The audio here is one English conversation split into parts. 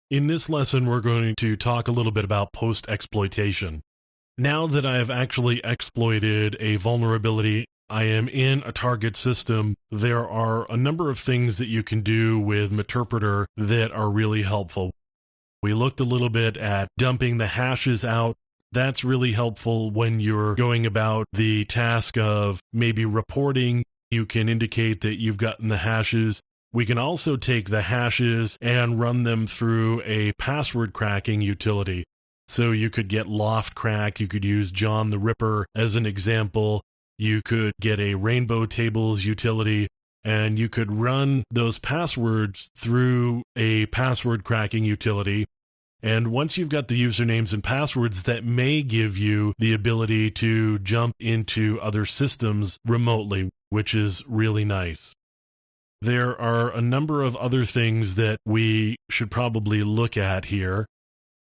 In this lesson, we're going to talk a little bit about post exploitation. Now that I have actually exploited a vulnerability, I am in a target system, there are a number of things that you can do with Meterpreter that are really helpful. We looked a little bit at dumping the hashes out. That's really helpful when you're going about the task of maybe reporting. You can indicate that you've gotten the hashes. We can also take the hashes and run them through a password cracking utility. So you could get Loft Crack, you could use John the Ripper as an example, you could get a Rainbow Tables utility, and you could run those passwords through a password cracking utility. And once you've got the usernames and passwords, that may give you the ability to jump into other systems remotely, which is really nice. There are a number of other things that we should probably look at here.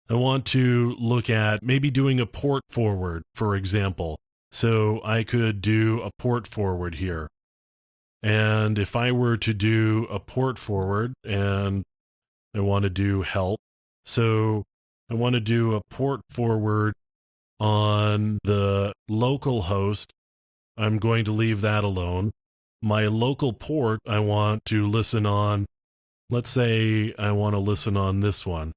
I want to look at maybe doing a port forward, for example. So I could do a port forward here. And if I were to do a port forward, and I want to do help, so I want to do a port forward on the local host. I'm going to leave that alone. My local port, I want to listen on, let's say I want to listen on this one.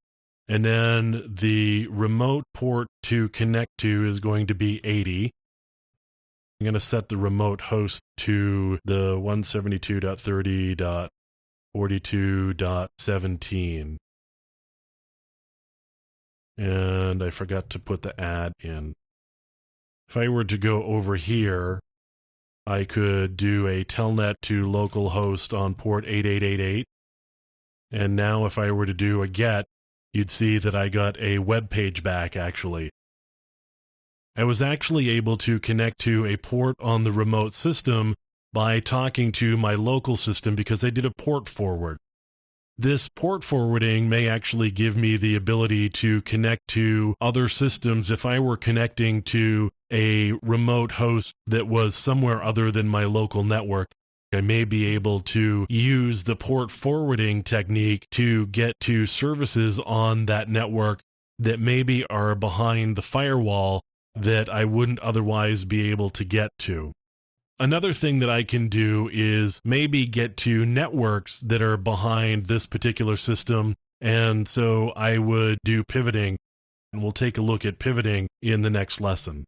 And then the remote port to connect to is going to be 80. I'm going to set the remote host to the 172.30.42.17. And I forgot to put the add in. If I were to go over here, I could do a telnet to localhost on port 8888. And now if I were to do a get, you'd see that I got a web page back actually. I was actually able to connect to a port on the remote system by talking to my local system because I did a port forward. This port forwarding may actually give me the ability to connect to other systems if I were connecting to a remote host that was somewhere other than my local network. I may be able to use the port forwarding technique to get to services on that network that maybe are behind the firewall that I wouldn't otherwise be able to get to. Another thing that I can do is maybe get to networks that are behind this particular system, and so I would do pivoting, and we'll take a look at pivoting in the next lesson.